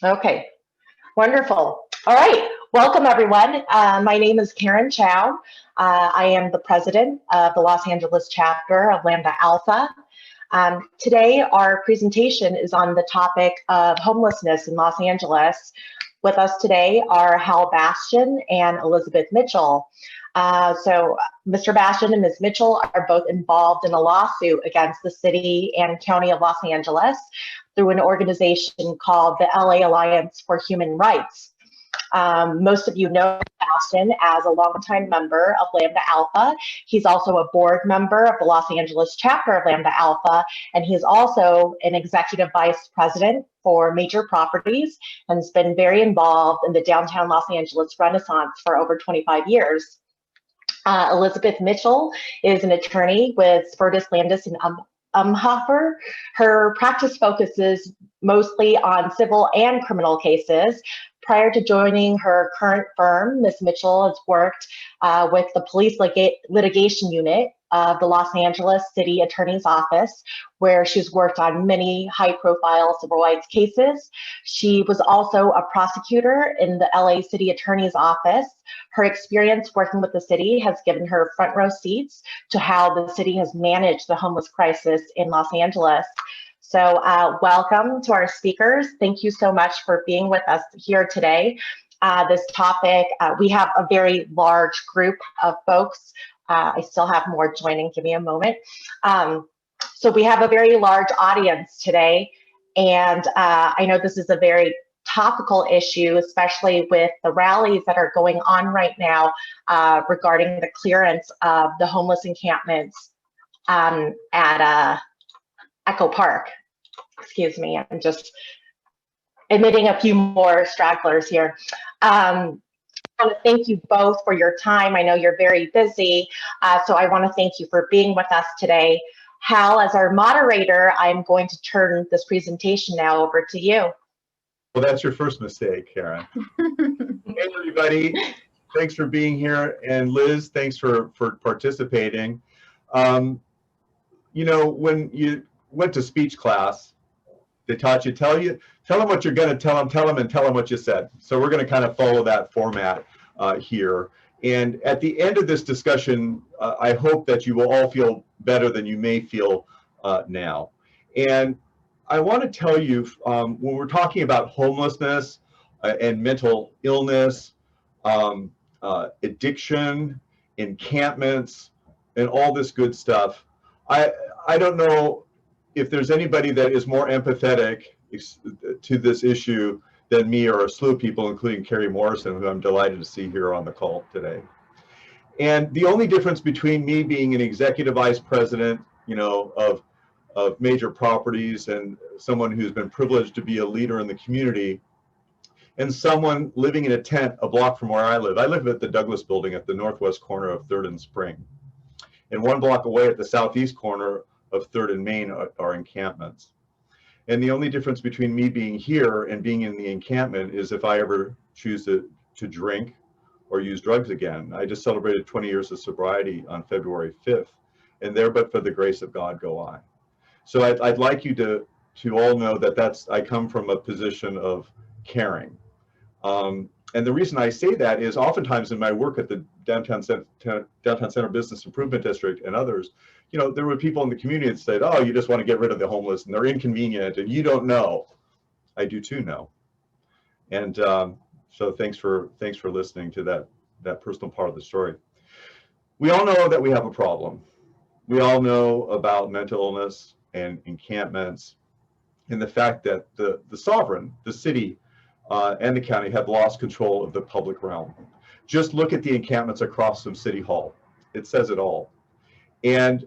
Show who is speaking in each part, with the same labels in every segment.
Speaker 1: Okay, wonderful. All right, welcome everyone. My name is Karen Chow. I am the president of the Los Angeles chapter of Lambda Alpha. Today, our presentation is on the topic of homelessness in Los Angeles. With us today are Hal Bastian and Elizabeth Mitchell. So Mr. Bastian and Ms. Mitchell are both involved in a lawsuit against the city and county of Los Angeles through an organization called the LA Alliance for Human Rights. Most of you know Bastian as a longtime member of Lambda Alpha. He's also a board member of the Los Angeles chapter of Lambda Alpha, and he's also an executive vice president for Major Properties and has been very involved in the downtown Los Angeles Renaissance for over 25 years. Elizabeth Mitchell is an attorney with Spertus Landis and Umhofer. Her practice focuses mostly on civil and criminal cases. Prior to joining her current firm, Ms. Mitchell has worked with the police litigation unit of the Los Angeles City Attorney's Office, where she's worked on many high-profile civil rights cases. She was also a prosecutor in the LA City Attorney's Office. Her experience working with the city has given her front row seats to how the city has managed the homeless crisis in Los Angeles. So welcome to our speakers. Thank you so much for being with us here today. This topic, we have a very large group of folks. I still have more joining, give me a moment. So we have a very large audience today, and I know this is a very topical issue, especially with the rallies that are going on right now regarding the clearance of the homeless encampments at Echo Park. Excuse me, I'm just admitting a few more stragglers here. I want to thank you both for your time. I know you're very busy, so I want to thank you for being with us today. Hal, as our moderator, I'm going to turn this presentation now over to you.
Speaker 2: Well, that's your first mistake, Karen. Hey, everybody. Thanks for being here. And Liz, thanks for participating. You know, when you went to speech class, they taught you, tell them what you're going to tell them, and tell them what you said. So we're going to kind of follow that format here. And at the end of this discussion, I hope that you will all feel better than you may feel now. And I want to tell you, when we're talking about homelessness and mental illness, addiction, encampments, and all this good stuff, I don't know if there's anybody that is more empathetic to this issue than me or a slew of people, including Carrie Morrison, who I'm delighted to see here on the call today. And the only difference between me being an executive vice president, you know, of Major Properties and someone who's been privileged to be a leader in the community, and someone living in a tent a block from where I live. I live at the Douglas Building at the northwest corner of 3rd and Spring. And 1 block away at the southeast corner of 3rd and Main are encampments. And the only difference between me being here and being in the encampment is if I ever choose to drink or use drugs again. I just celebrated 20 years of sobriety on February 5th, and there but for the grace of God go I. So I'd like you to all know that I come from a position of caring. And the reason I say that is oftentimes in my work at the Downtown Center Business Improvement District and others, you know, there were people in the community that said, oh, you just want to get rid of the homeless and they're inconvenient and you don't know. I do too know. And so thanks for listening to that personal part of the story. We all know that we have a problem. We all know about mental illness and encampments and the fact that the sovereign, the city, and the county have lost control of the public realm. Just look at the encampments across from City Hall. It says it all. And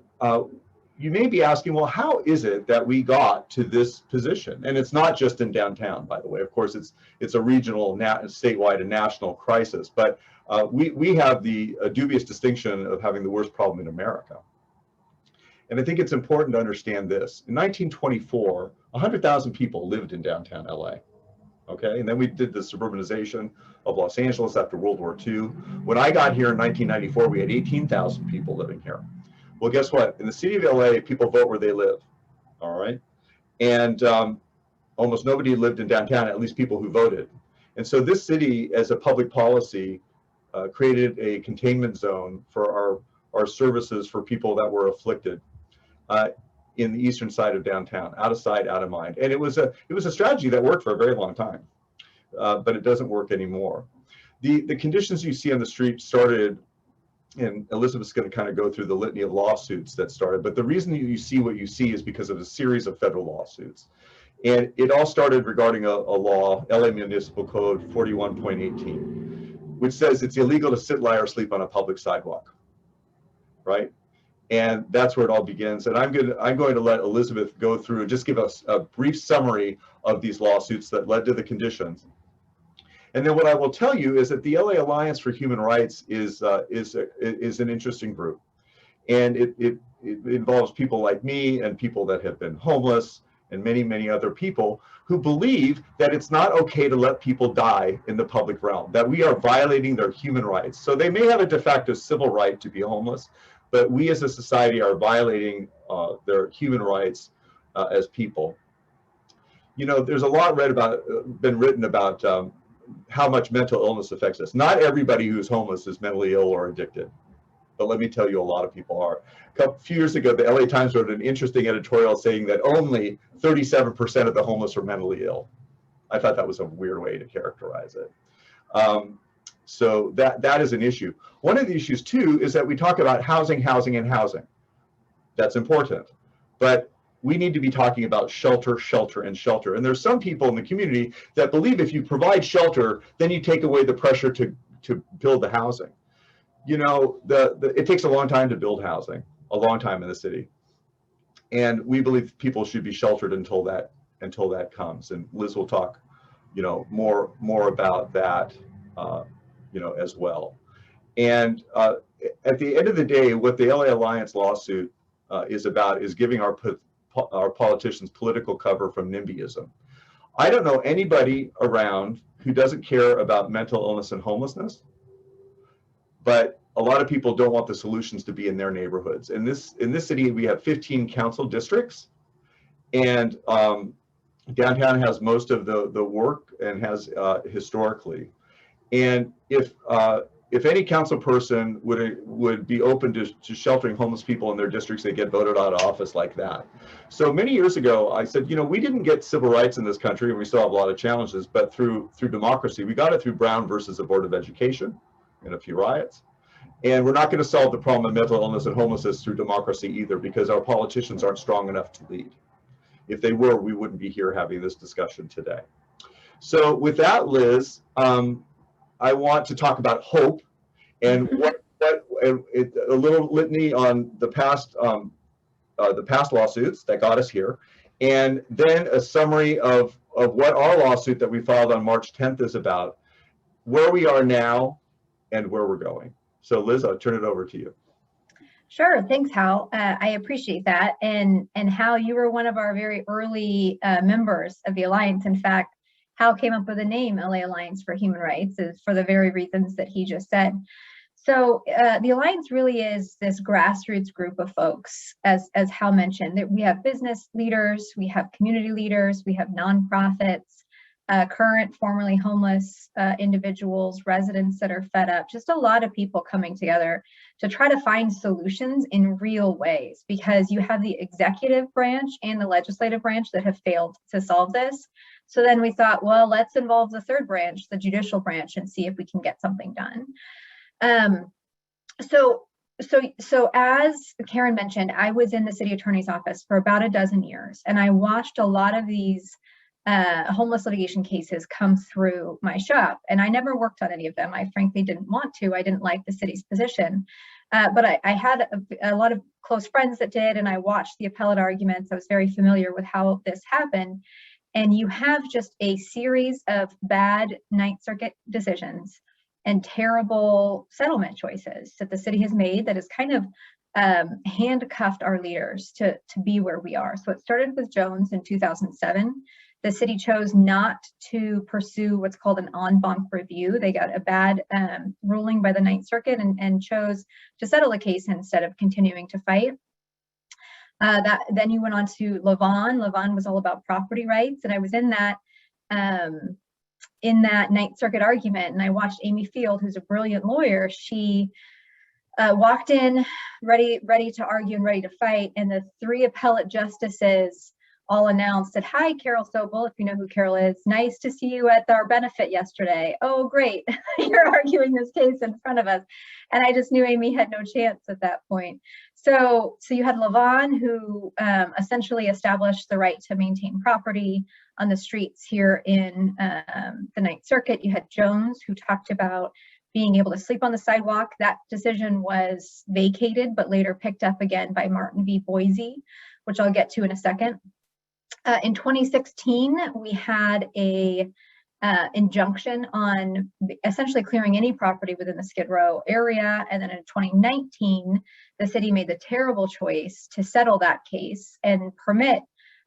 Speaker 2: you may be asking, well, how is it that we got to this position? And it's not just in downtown, by the way. Of course, it's a regional, statewide, and national crisis. But we have the dubious distinction of having the worst problem in America. And I think it's important to understand this. In 1924, 100,000 people lived in downtown LA. Okay, and then we did the suburbanization of Los Angeles after World War II. When I got here in 1994, we had 18,000 people living here. Well, guess what? In the city of LA, people vote where they live, all right? And almost nobody lived in downtown, at least people who voted. And so this city, as a public policy, created a containment zone for our services for people that were afflicted in the eastern side of downtown, out of sight, out of mind. And it was a strategy that worked for a very long time, but it doesn't work anymore. The conditions you see on the street started, and Elizabeth's going to kind of go through the litany of lawsuits that started, but the reason you see what you see is because of a series of federal lawsuits. And it all started regarding a law, LA Municipal Code 41.18, which says it's illegal to sit, lie, or sleep on a public sidewalk, right? And that's where it all begins. And I'm going to let Elizabeth go through and just give us a brief summary of these lawsuits that led to the conditions. And then what I will tell you is that the LA Alliance for Human Rights is an interesting group. And it involves people like me and people that have been homeless and many, many other people who believe that it's not okay to let people die in the public realm, that we are violating their human rights. So they may have a de facto civil right to be homeless, but we as a society are violating their human rights as people. You know, there's a lot been written about how much mental illness affects us. Not everybody who's homeless is mentally ill or addicted, but let me tell you, a lot of people are. A few years ago, the LA Times wrote an interesting editorial saying that only 37% of the homeless are mentally ill. I thought that was a weird way to characterize it. So that is an issue. One of the issues too is that we talk about housing, housing, and housing. That's important, but we need to be talking about shelter, shelter, and shelter. And there's some people in the community that believe if you provide shelter, then you take away the pressure to build the housing. You know, it takes a long time to build housing, a long time in the city. And we believe people should be sheltered until that comes. And Liz will talk, you know, more about that, you know, as well. And at the end of the day, what the LA Alliance lawsuit is about is giving our politicians political cover from NIMBYism. I don't know anybody around who doesn't care about mental illness and homelessness, but a lot of people don't want the solutions to be in their neighborhoods. In this city, we have 15 council districts, and downtown has most of the work and has historically. And if any council person would be open to sheltering homeless people in their districts, they get voted out of office like that. So many years ago, I said, you know, we didn't get civil rights in this country, and we still have a lot of challenges, but through democracy, we got it through Brown versus the Board of Education and a few riots. And we're not going to solve the problem of mental illness and homelessness through democracy either, because our politicians aren't strong enough to lead. If they were, we wouldn't be here having this discussion today. So with that, Liz, I want to talk about hope and a little litany on the past lawsuits that got us here, and then a summary of what our lawsuit that we filed on March 10th is about, where we are now, and where we're going. So Liz, I'll turn it over to you.
Speaker 3: Sure, thanks, Hal. I appreciate that, and Hal, you were one of our very early members of the Alliance. In fact, Hal came up with the name LA Alliance for Human Rights is for the very reasons that he just said. So the Alliance really is this grassroots group of folks, as Hal mentioned, that we have business leaders, we have community leaders, we have nonprofits, current, formerly homeless individuals, residents that are fed up, just a lot of people coming together to try to find solutions in real ways, because you have the executive branch and the legislative branch that have failed to solve this. So then we thought, well, let's involve the third branch, the judicial branch, and see if we can get something done. So as Karen mentioned, I was in the city attorney's office for about a dozen years, and I watched a lot of these homeless litigation cases come through my shop, and I never worked on any of them. I frankly didn't want to. I didn't like the city's position, but I had a lot of close friends that did, and I watched the appellate arguments. I was very familiar with how this happened. And you have just a series of bad Ninth Circuit decisions and terrible settlement choices that the city has made that has kind of handcuffed our leaders to be where we are. So it started with Jones in 2007. The city chose not to pursue what's called an en banc review. They got a bad ruling by the Ninth Circuit and chose to settle the case instead of continuing to fight. Then you went on to Lavon. Lavon was all about property rights, and I was in that Ninth Circuit argument, and I watched Amy Field, who's a brilliant lawyer. She walked in ready to argue and ready to fight, and the three appellate justices all announced that, "Hi, Carol Sobel, if you know who Carol is, nice to see you at our benefit yesterday." "Oh, great, you're arguing this case in front of us." And I just knew Amy had no chance at that point. So you had Lavon, who essentially established the right to maintain property on the streets here in the Ninth Circuit. You had Jones, who talked about being able to sleep on the sidewalk. That decision was vacated, but later picked up again by Martin v. Boise, which I'll get to in a second. In 2016, we had a injunction on essentially clearing any property within the Skid Row area. And then in 2019, the city made the terrible choice to settle that case and permit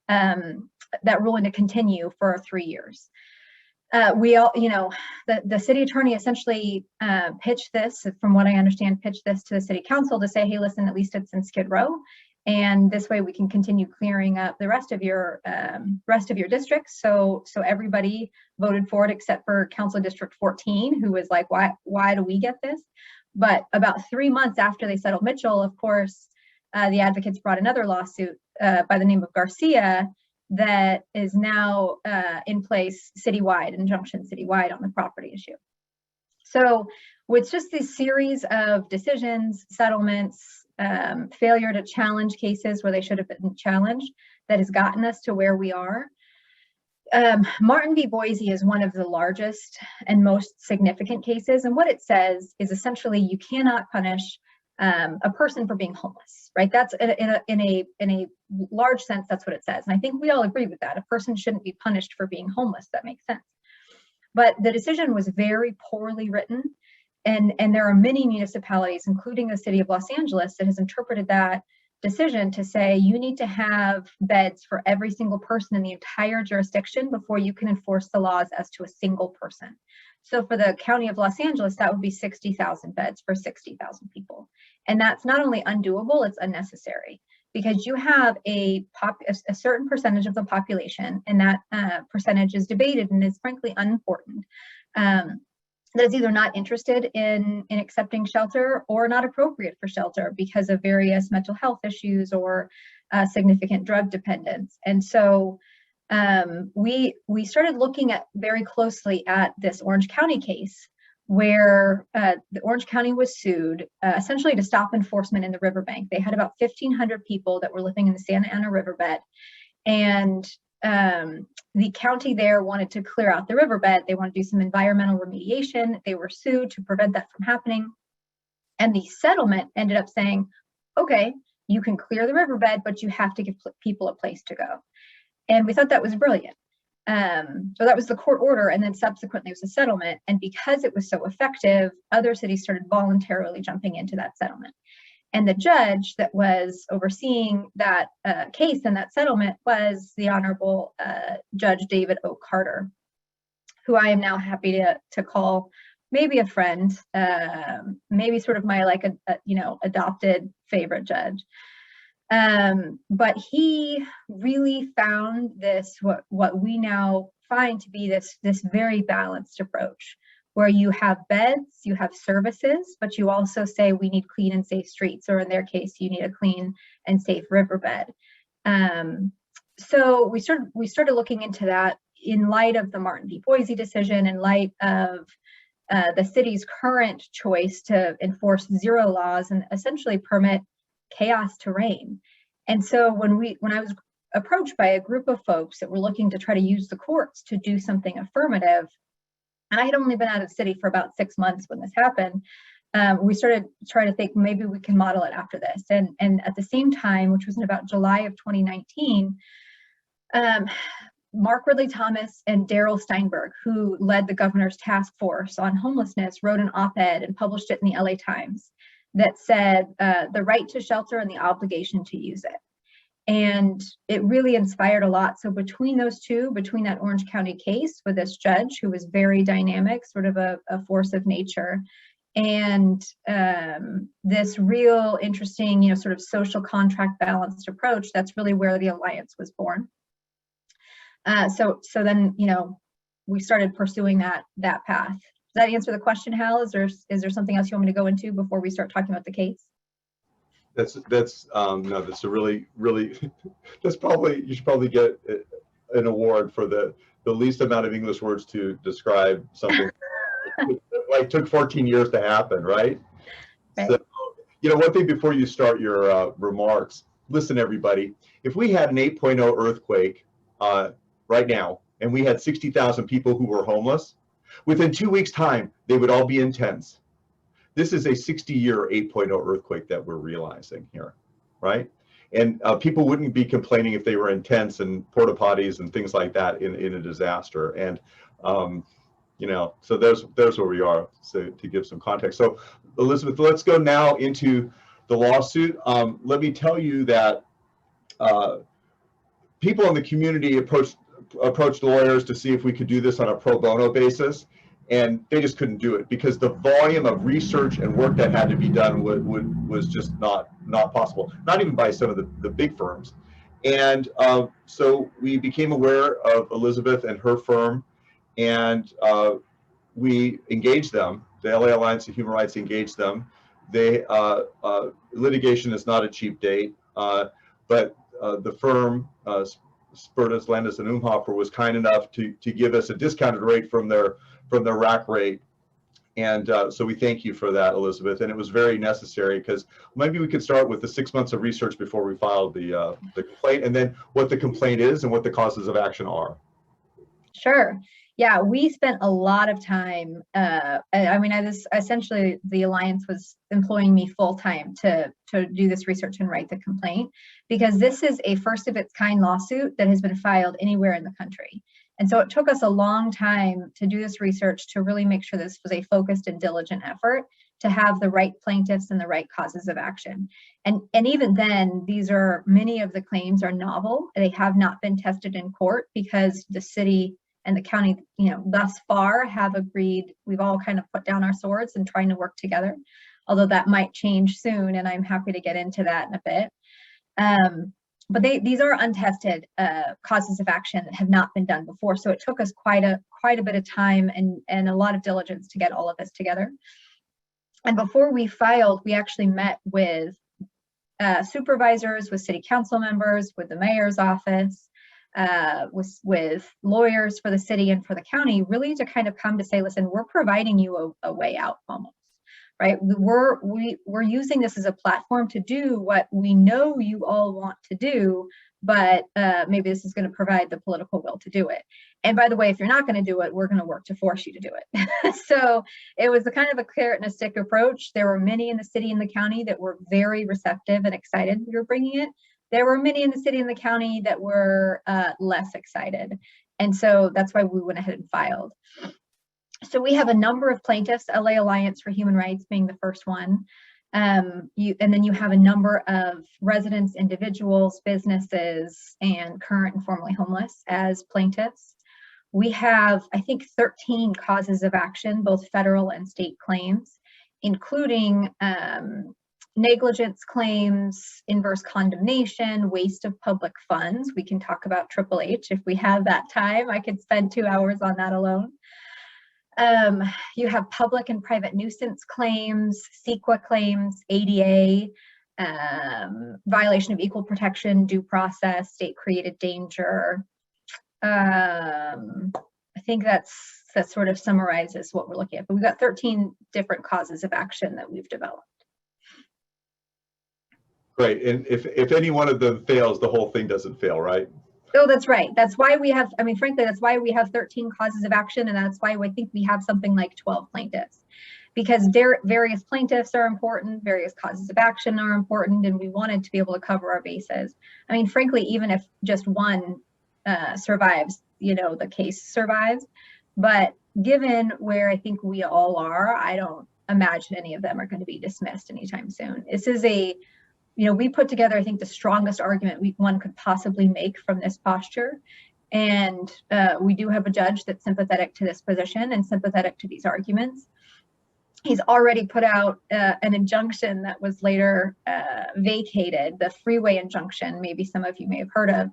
Speaker 3: that ruling to continue for 3 years. We all, the city attorney essentially pitched this, from what I understand, pitched this to the city council to say, "Hey, listen, at least it's in Skid Row, and this way we can continue clearing up the rest of your districts." So everybody voted for it except for Council District 14, who was like, "Why do we get this?" But about 3 months after they settled Mitchell, of course, the advocates brought another lawsuit by the name of Garcia that is now in place citywide, injunction citywide on the property issue. So with just this series of decisions, settlements, failure to challenge cases where they should have been challenged, that has gotten us to where we are. Martin v. Boise is one of the largest and most significant cases. And what it says is essentially you cannot punish a person for being homeless, right? That's in a large sense, that's what it says. And I think we all agree with that. A person shouldn't be punished for being homeless. That makes sense. But the decision was very poorly written. And there are many municipalities, including the city of Los Angeles, that has interpreted that decision to say you need to have beds for every single person in the entire jurisdiction before you can enforce the laws as to a single person. So for the county of Los Angeles, that would be 60,000 beds for 60,000 people. And that's not only undoable, it's unnecessary, because you have a certain percentage of the population, and that percentage is debated and is frankly unimportant, that is either not interested in accepting shelter or not appropriate for shelter because of various mental health issues or significant drug dependence. And so we started looking at very closely at this Orange County case, where the Orange County was sued essentially to stop enforcement in the riverbank. They had about 1,500 people that were living in the Santa Ana riverbed, and the county there wanted to clear out the riverbed. They wanted to do some environmental remediation. They were sued to prevent that from happening. And the settlement ended up saying, okay, you can clear the riverbed, but you have to give people a place to go. And we thought that was brilliant. So that was the court order, and then subsequently it was a settlement. And because it was so effective, other cities started voluntarily jumping into that settlement. And the judge that was overseeing that case and that settlement was the Honorable Judge David O. Carter, who I am now happy to call maybe a friend, maybe sort of my adopted favorite judge. But he really found this, what we now find to be this very balanced approach, where you have beds, you have services, but you also say we need clean and safe streets, or in their case, you need a clean and safe riverbed. So we started looking into that in light of the Martin v. Boise decision, in light of the city's current choice to enforce zero laws and essentially permit chaos to reign. And so when I was approached by a group of folks that were looking to try to use the courts to do something affirmative, and I had only been out of the city for about 6 months when this happened, we started trying to think maybe we can model it after this. And at the same time, which was in about July of 2019, Mark Ridley Thomas and Darrell Steinberg, who led the governor's task force on homelessness, wrote an op-ed and published it in the LA Times that said the right to shelter and the obligation to use it. And it really inspired a lot. So between those two, between that Orange County case with this judge who was very dynamic, sort of a force of nature, And this real interesting, sort of social contract balanced approach, that's really where the Alliance was born. So then, we started pursuing that path. Does that answer the question, Hal? Is there something else you want me to go into before we start talking about the case?
Speaker 2: No, that's a really, that's probably, you should probably get an award for the least amount of English words to describe something like took 14 years to happen, right? So, one thing before you start your remarks, listen, everybody, if we had an 8.0 earthquake right now, and we had 60,000 people who were homeless, within 2 weeks' time, they would all be in tents. This is a 60-year 8.0 earthquake that we're realizing here, right? And people wouldn't be complaining if they were in tents and porta potties and things like that in a disaster. And so there's where we are. So to give some context. So Elizabeth, let's go now into the lawsuit. Let me tell you that people in the community approached lawyers to see if we could do this on a pro bono basis, and they just couldn't do it because the volume of research and work that had to be done was just not possible, not even by some of the big firms. And so we became aware of Elizabeth and her firm, and we engaged them. The LA Alliance of Human Rights engaged them. They litigation is not a cheap date, but the firm Spertus, Landis, and Umhofer was kind enough to give us a discounted rate from their rack rate. And so we thank you for that, Elizabeth. And it was very necessary because maybe we could start with the 6 months of research before we filed the complaint, and then what the complaint is and what the causes of action are.
Speaker 3: Sure. Yeah, we spent a lot of time. Essentially the Alliance was employing me full time to do this research and write the complaint, because this is a first of its kind lawsuit that has been filed anywhere in the country. And so it took us a long time to do this research to really make sure this was a focused and diligent effort to have the right plaintiffs and the right causes of action. And even then, many of the claims are novel. They have not been tested in court because the city and the county, thus far have agreed. We've all kind of put down our swords and trying to work together, although that might change soon. And I'm happy to get into that in a bit. But these are untested causes of action that have not been done before. So it took us quite a bit of time and a lot of diligence to get all of this together. And before we filed, we actually met with supervisors, with city council members, with the mayor's office, with lawyers for the city and for the county, really to kind of come to say, listen, we're providing you a way out almost. Right, we're using this as a platform to do what we know you all want to do, but maybe this is going to provide the political will to do it. And by the way, if you're not going to do it, we're going to work to force you to do it. So it was a kind of a carrot and a stick approach. There were many in the city and the county that were very receptive and excited we were bringing it. There were many in the city and the county that were less excited. And so that's why we went ahead and filed. So we have a number of plaintiffs, LA Alliance for Human Rights being the first one. And then you have a number of residents, individuals, businesses, and current and formerly homeless as plaintiffs. We have, I think, 13 causes of action, both federal and state claims, including negligence claims, inverse condemnation, waste of public funds. We can talk about Triple H if we have that time. I could spend 2 hours on that alone. You have public and private nuisance claims, CEQA claims, ADA, violation of equal protection, due process, state-created danger. I think that sort of summarizes what we're looking at. But we've got 13 different causes of action that we've developed.
Speaker 2: Great. And if any one of them fails, the whole thing doesn't fail, right?
Speaker 3: Oh, that's right. That's why we have, frankly, that's why we have 13 causes of action. And that's why I think we have something like 12 plaintiffs, because various plaintiffs are important, various causes of action are important, and we wanted to be able to cover our bases. Frankly, even if just one survives, the case survives. But given where I think we all are, I don't imagine any of them are going to be dismissed anytime soon. This is we put together, I think, the strongest argument one could possibly make from this posture. And we do have a judge that's sympathetic to this position and sympathetic to these arguments. He's already put out an injunction that was later vacated, the freeway injunction, maybe some of you may have heard of,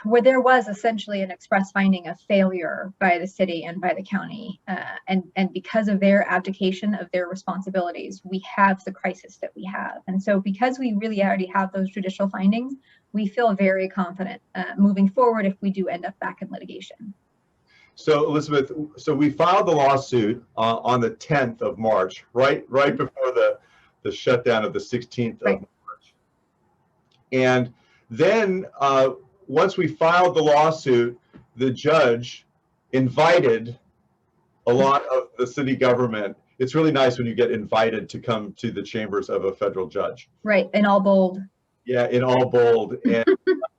Speaker 3: where there was essentially an express finding of failure by the city and by the county. And because of their abdication of their responsibilities, we have the crisis that we have. And so because we really already have those judicial findings, we feel very confident moving forward if we do end up back in litigation.
Speaker 2: So Elizabeth, so we filed the lawsuit on the 10th of March, right before the shutdown of the 16th of March. And then once we filed the lawsuit, the judge invited a lot of the city government. It's really nice when you get invited to come to the chambers of a federal judge.
Speaker 3: Right, in all bold.
Speaker 2: Yeah, in all bold. And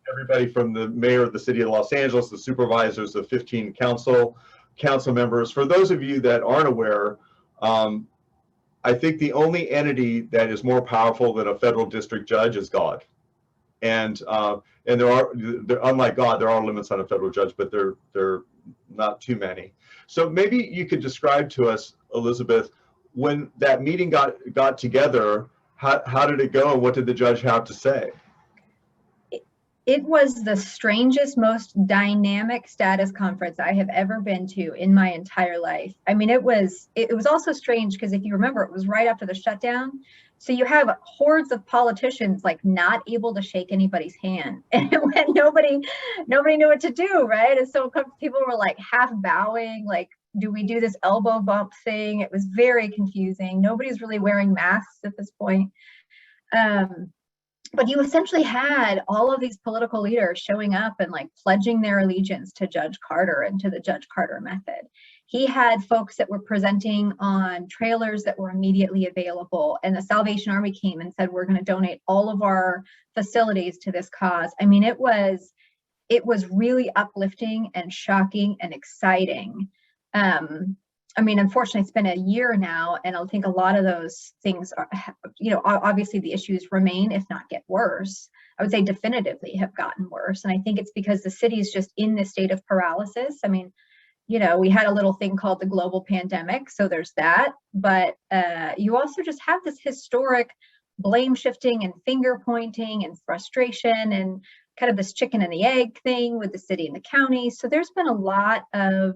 Speaker 2: everybody from the mayor of the city of Los Angeles, the supervisors, the 15 council members. For those of you that aren't aware, I think the only entity that is more powerful than a federal district judge is God. And unlike God, there are limits on a federal judge, but they're not too many. So maybe you could describe to us, Elizabeth, when that meeting got together, how did it go, and what did the judge have to say?
Speaker 3: It was the strangest, most dynamic status conference I have ever been to in my entire life. I mean, it was also strange because if you remember, it was right after the shutdown. So you have hordes of politicians like not able to shake anybody's hand, and when nobody knew what to do, right? And so people were like half bowing, like, do we do this elbow bump thing? It was very confusing. Nobody's really wearing masks at this point. But you essentially had all of these political leaders showing up and like pledging their allegiance to Judge Carter and to the Judge Carter method. He had folks that were presenting on trailers that were immediately available, and the Salvation Army came and said, we're going to donate all of our facilities to this cause. I mean, it was really uplifting and shocking and exciting. I mean, unfortunately, it's been a year now, and I think a lot of those things are, obviously the issues remain, if not get worse. I would say definitively have gotten worse. And I think it's because the city is just in this state of paralysis. I mean, we had a little thing called the global pandemic, so there's that. But you also just have this historic blame shifting and finger pointing and frustration and kind of this chicken and the egg thing with the city and the county. So there's been a lot of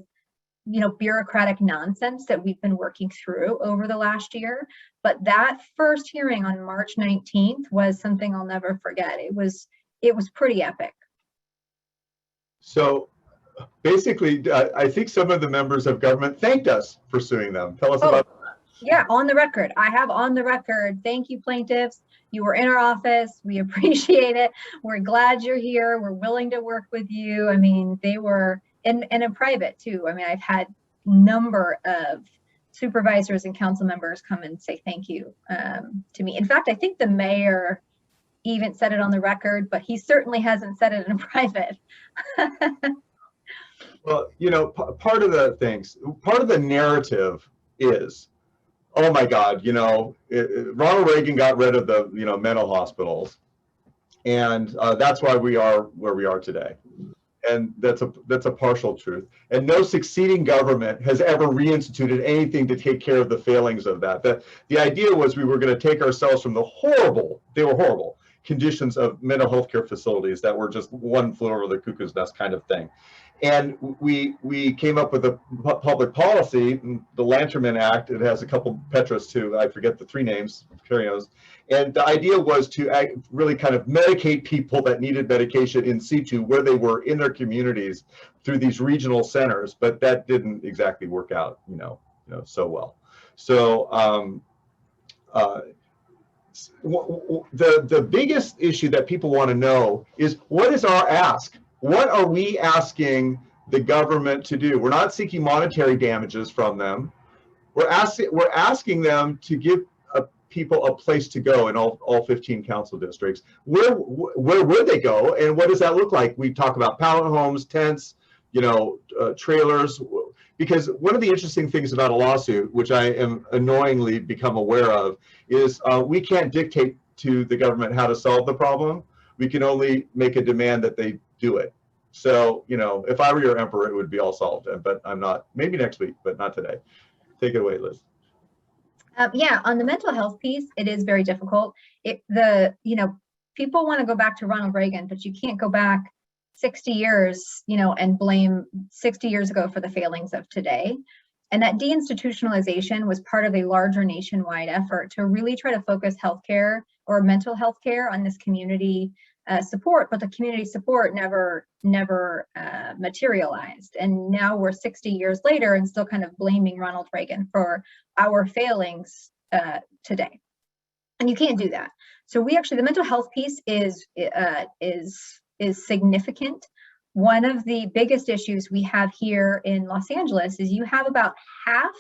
Speaker 3: bureaucratic nonsense that we've been working through over the last year. But that first hearing on March 19th was something I'll never forget. It was pretty epic.
Speaker 2: So basically, I think some of the members of government thanked us for suing them. Tell us about that.
Speaker 3: Yeah, on the record. I have on the record. Thank you, plaintiffs. You were in our office. We appreciate it. We're glad you're here. We're willing to work with you. I mean, they were, and in private too. I mean, I've had a number of supervisors and council members come and say thank you to me. In fact, I think the mayor even said it on the record, but he certainly hasn't said it in private.
Speaker 2: Well, part of the narrative is, oh my God, Ronald Reagan got rid of the, mental hospitals, and that's why we are where we are today. And that's a partial truth. And no succeeding government has ever reinstituted anything to take care of the failings of that. The idea was we were going to take ourselves from they were horrible conditions of mental health care facilities that were just one flew over the cuckoo's nest kind of thing. And we came up with a public policy, the Lanternmen Act. It has a couple Petras too. I forget the three names, and the idea was to really kind of medicate people that needed medication in situ where they were in their communities through these regional centers. But that didn't exactly work out, so well. So the biggest issue that people want to know is, what is our ask? What are we asking the government to do? We're not seeking monetary damages from them. We're asking them to give people a place to go in all 15 council districts. Where would they go, and what does that look like? We talk about pallet homes, tents, trailers. Because one of the interesting things about a lawsuit, which I am annoyingly become aware of, is we can't dictate to the government how to solve the problem. We can only make a demand that they do it. So, if I were your emperor, it would be all solved, but I'm not. Maybe next week, but not today. Take it away, Liz.
Speaker 3: Yeah, on the mental health piece, it is very difficult. People want to go back to Ronald Reagan, but you can't go back 60 years, and blame 60 years ago for the failings of today. And that deinstitutionalization was part of a larger nationwide effort to really try to focus healthcare or mental health care on this community support, but the community support never materialized. And now we're 60 years later and still kind of blaming Ronald Reagan for our failings today. And you can't do that. So the mental health piece is significant. One of the biggest issues we have here in Los Angeles is you have about half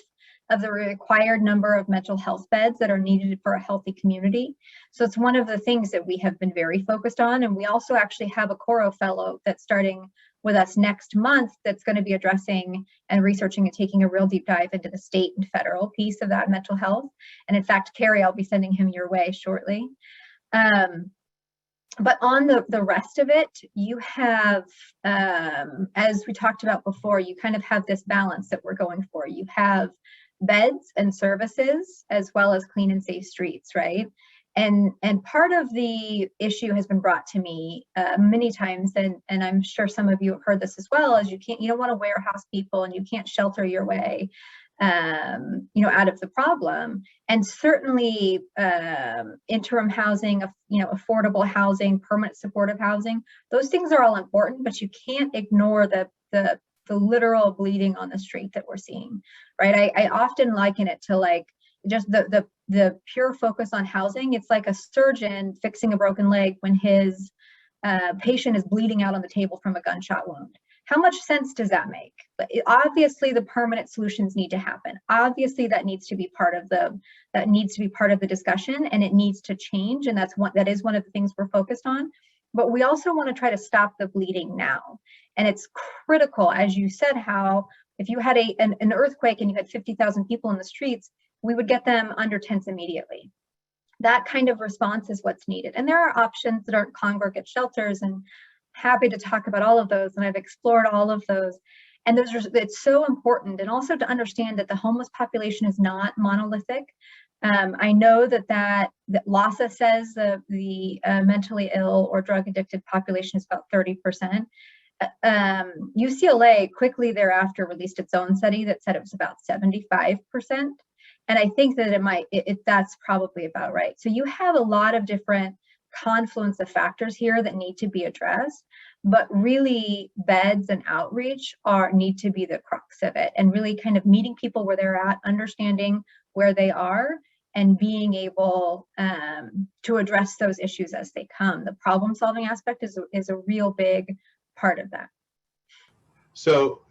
Speaker 3: of the required number of mental health beds that are needed for a healthy community. So it's one of the things that we have been very focused on. And we also actually have a Coro Fellow that's starting with us next month that's going to be addressing and researching and taking a real deep dive into the state and federal piece of that mental health. And in fact, Carrie, I'll be sending him your way shortly. But on the rest of it, you have, as we talked about before, you kind of have this balance that we're going for. You have beds and services as well as clean and safe streets, right? And part of the issue has been brought to me many times, and I'm sure some of you have heard this as well, is you don't want to warehouse people and you can't shelter your way out of the problem. And certainly interim housing, affordable housing, permanent supportive housing, those things are all important, but you can't ignore the literal bleeding on the street that we're seeing, right? I often liken it to like just the pure focus on housing. It's like a surgeon fixing a broken leg when his patient is bleeding out on the table from a gunshot wound. How much sense does that make? Obviously, the permanent solutions need to happen. Obviously, that needs to be part of the discussion, and it needs to change. And that is one of the things we're focused on. But we also want to try to stop the bleeding now. And it's critical, as you said, how if you had an earthquake and you had 50,000 people in the streets, we would get them under tents immediately. That kind of response is what's needed. And there are options that aren't congregate shelters, and happy to talk about all of those. And I've explored all of those. And it's so important. And also to understand that the homeless population is not monolithic. I know that LASA says the mentally ill or drug addicted population is about 30%. UCLA quickly thereafter released its own study that said it was about 75%. And I think that that's probably about right. So you have a lot of different confluence of factors here that need to be addressed, but really beds and outreach need to be the crux of it, and really kind of meeting people where they're at, understanding where they are, and being able to address those issues as they come. The problem solving aspect is a real big part of that.
Speaker 2: So,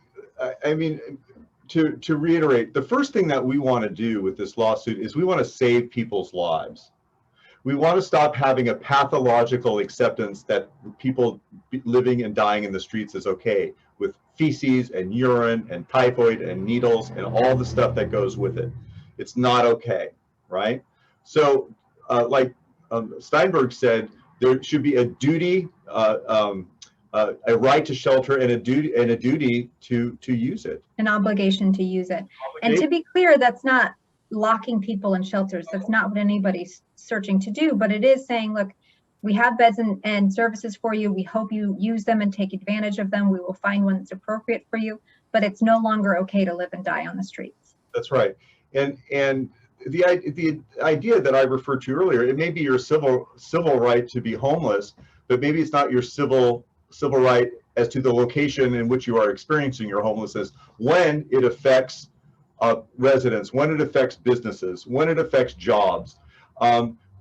Speaker 2: I mean, to reiterate, the first thing that we want to do with this lawsuit is we want to save people's lives. We want to stop having a pathological acceptance that people living and dying in the streets is okay, with feces and urine and typhoid and needles and all the stuff that goes with it. It's not okay, right? So like Steinberg said, there should be a duty, a right to shelter, and a duty to use it. An
Speaker 3: obligation to use it. And to be clear, that's not locking people in shelters. That's not what anybody's searching to do, but it is saying, look, we have beds and services for you. We hope you use them and take advantage of them. We will find one that's appropriate for you, but it's no longer okay to live and die on the streets.
Speaker 2: That's right. And the idea that I referred to earlier, it may be your civil right to be homeless, but maybe it's not your civil right as to the location in which you are experiencing your homelessness when it affects residents, when it affects businesses, when it affects jobs.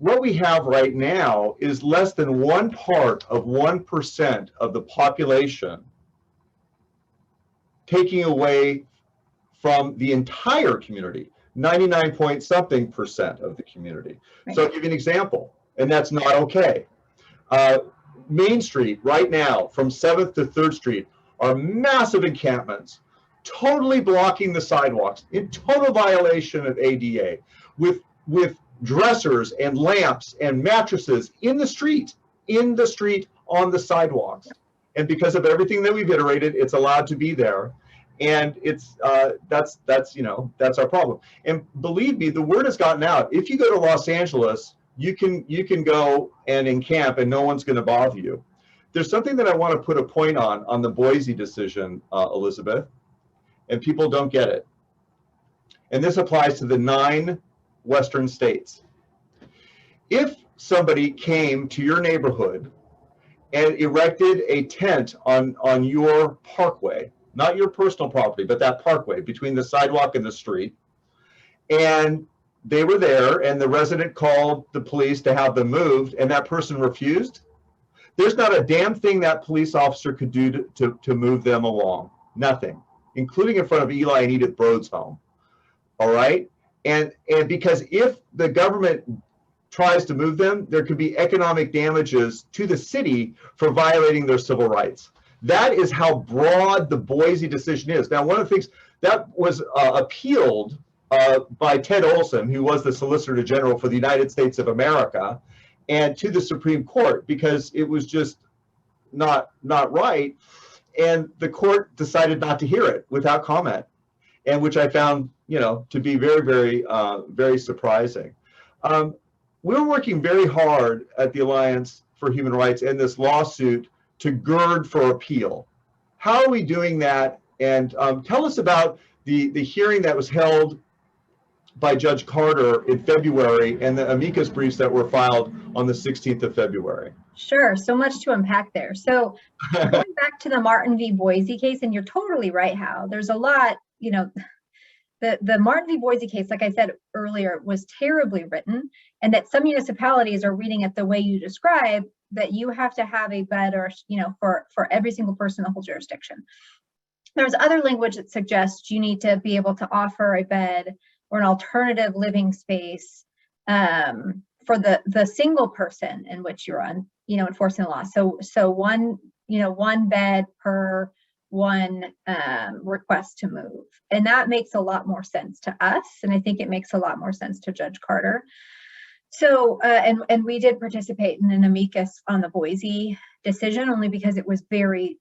Speaker 2: What we have right now is less than 1% of the population taking away from the entire community, 99-point-something% of the community. Right. So I'll give you an example, and that's not okay. Main Street right now, from 7th to 3rd Street, are massive encampments, totally blocking the sidewalks, in total violation of ADA, with dressers and lamps and mattresses in the street on the sidewalks. And because of everything that we've iterated, it's allowed to be there. And it's that's that's our problem. And believe me, the word has gotten out. If you go to Los Angeles, you can go and encamp, and no one's going to bother you. There's something that I want to put a point on the Boise decision, Elizabeth, and people don't get it. And this applies to the 9 Western states. If somebody came to your neighborhood and erected a tent on your parkway, not your personal property, but that parkway between the sidewalk and the street, and they were there and the resident called the police to have them moved and that person refused, there's not a damn thing that police officer could do to move them along. Nothing, including in front of Eli and Edith Broad's home. All right? And because if the government tries to move them, there could be economic damages to the city for violating their civil rights. That is how broad the Boise decision is. Now, one of the things that was appealed by Ted Olson, who was the Solicitor General for the United States of America, and to the Supreme Court, because it was just not right. And the court decided not to hear it without comment, and which I found, to be very, very, very surprising. We're working very hard at the Alliance for Human Rights and this lawsuit to gird for appeal. How are we doing that? And tell us about the hearing that was held by Judge Carter in February and the amicus briefs that were filed on the 16th of February.
Speaker 3: Sure, so much to unpack there. So going back to the Martin v. Boise case, and you're totally right, Hal, there's a lot, the Martin v. Boise case, like I said earlier, was terribly written, and that some municipalities are reading it the way you describe, that you have to have a bed or, for every single person in the whole jurisdiction. There's other language that suggests you need to be able to offer a bed or an alternative living space for the single person in which you're enforcing the law. So one bed per one request to move. And that makes a lot more sense to us. And I think it makes a lot more sense to Judge Carter. So, and we did participate in an amicus on the Boise decision only because it was very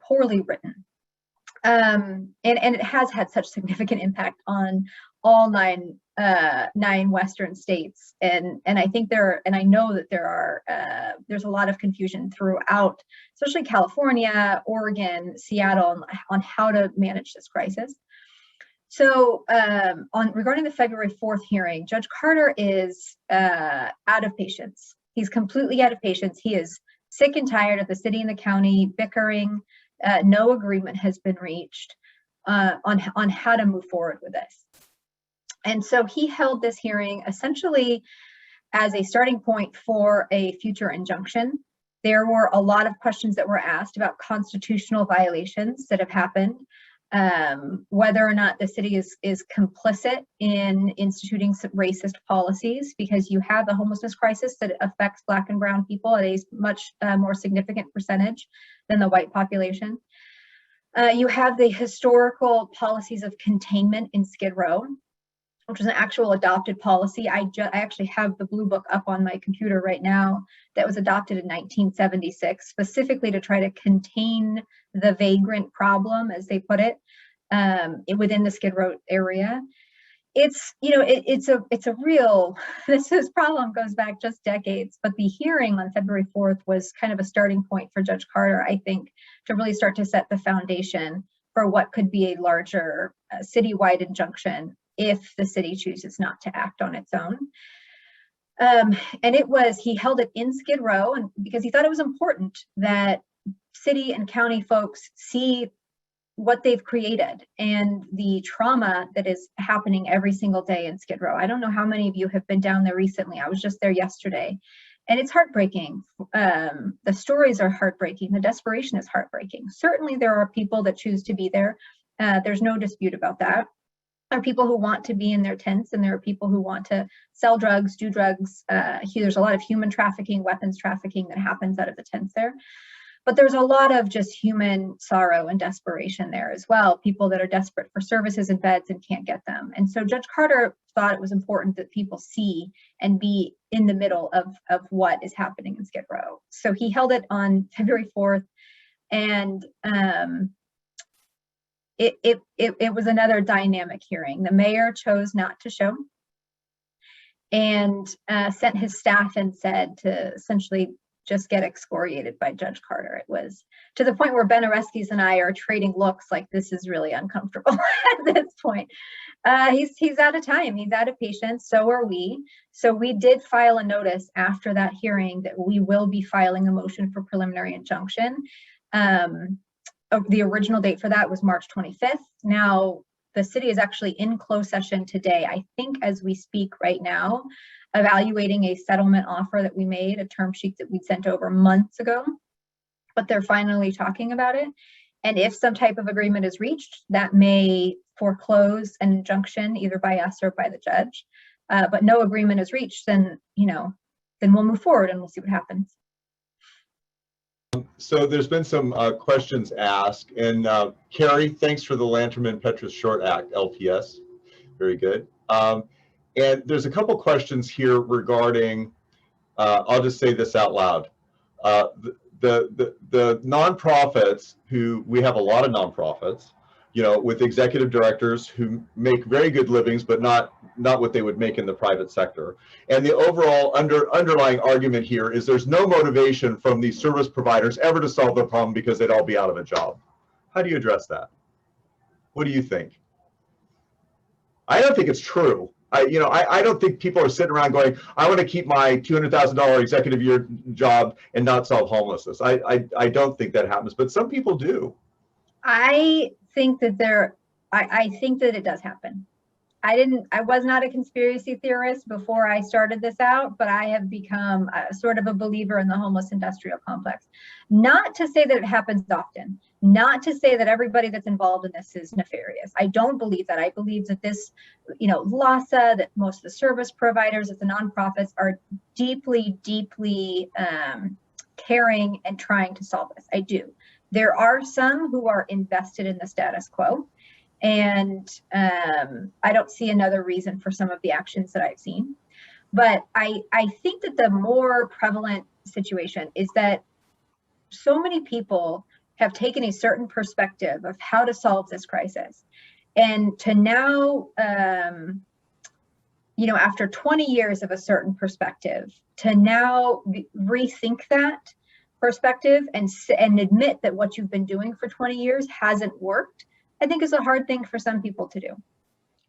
Speaker 3: poorly written. And it has had such significant impact on all nine Western states. And I think I know that there's a lot of confusion throughout, especially California, Oregon, Seattle, on how to manage this crisis. So regarding the February 4th hearing, Judge Carter is out of patience. He's completely out of patience. He is sick and tired of the city and the county bickering. No agreement has been reached on how to move forward with this. And so he held this hearing essentially as a starting point for a future injunction. There were a lot of questions that were asked about constitutional violations that have happened, whether or not the city is complicit in instituting some racist policies, because you have the homelessness crisis that affects Black and brown people at a much more significant percentage than the white population. You have the historical policies of containment in Skid Row, which was an actual adopted policy. I actually have the blue book up on my computer right now that was adopted in 1976, specifically to try to contain the vagrant problem, as they put it, within the Skid Row area. It's a real, this problem goes back just decades, but the hearing on February 4th was kind of a starting point for Judge Carter, I think, to really start to set the foundation for what could be a larger citywide injunction if the city chooses not to act on its own. And he held it in Skid Row, and because he thought it was important that city and county folks see what they've created and the trauma that is happening every single day in Skid Row. I don't know how many of you have been down there recently. I was just there yesterday, and it's heartbreaking. The stories are heartbreaking. The desperation is heartbreaking. Certainly there are people that choose to be there. There's no dispute about that. There are people who want to be in their tents, and there are people who want to sell drugs, do drugs. There's a lot of human trafficking, weapons trafficking that happens out of the tents there. But there's a lot of just human sorrow and desperation there as well. People that are desperate for services and beds and can't get them. And so Judge Carter thought it was important that people see and be in the middle of what is happening in Skid Row. So he held it on February 4th, and it was another dynamic hearing. The mayor chose not to show and sent his staff and said to essentially just get excoriated by Judge Carter. It was to the point where Ben Oreskes and I are trading looks like this is really uncomfortable at this point. He's out of time. He's out of patience. So are we. So we did file a notice after that hearing that we will be filing a motion for preliminary injunction. The original date for that was March 25th. Now, the city is actually in closed session today, I think as we speak right now, evaluating a settlement offer that we made, a term sheet that we'd sent over months ago, but they're finally talking about it. And if some type of agreement is reached, that may foreclose an injunction either by us or by the judge. But no agreement is reached, then, then we'll move forward and we'll see what happens.
Speaker 2: So there's been some questions asked, and Carrie, thanks for the Lanternmen Petrus Short Act, LPS. Very good. And there's a couple questions here regarding, I'll just say this out loud. The nonprofits who, we have a lot of nonprofits, with executive directors who make very good livings, but not what they would make in the private sector. And the overall underlying argument here is there's no motivation from these service providers ever to solve the problem because they'd all be out of a job. How do you address that? What do you think? I don't think it's true. I don't think people are sitting around going, I want to keep my $200,000 executive year job and not solve homelessness. I don't think that happens, but some people do.
Speaker 3: I think that I think that it does happen. I was not a conspiracy theorist before I started this out, but I have become sort of a believer in the homeless industrial complex. Not to say that it happens often, not to say that everybody that's involved in this is nefarious. I don't believe that. I believe that this, LASA, that most of the service providers, that the nonprofits are deeply, deeply caring and trying to solve this. I do. There are some who are invested in the status quo. And I don't see another reason for some of the actions that I've seen. But I think that the more prevalent situation is that so many people have taken a certain perspective of how to solve this crisis. And to now, after 20 years of a certain perspective, to now rethink that perspective and admit that what you've been doing for 20 years hasn't worked, I think is a hard thing for some people to do.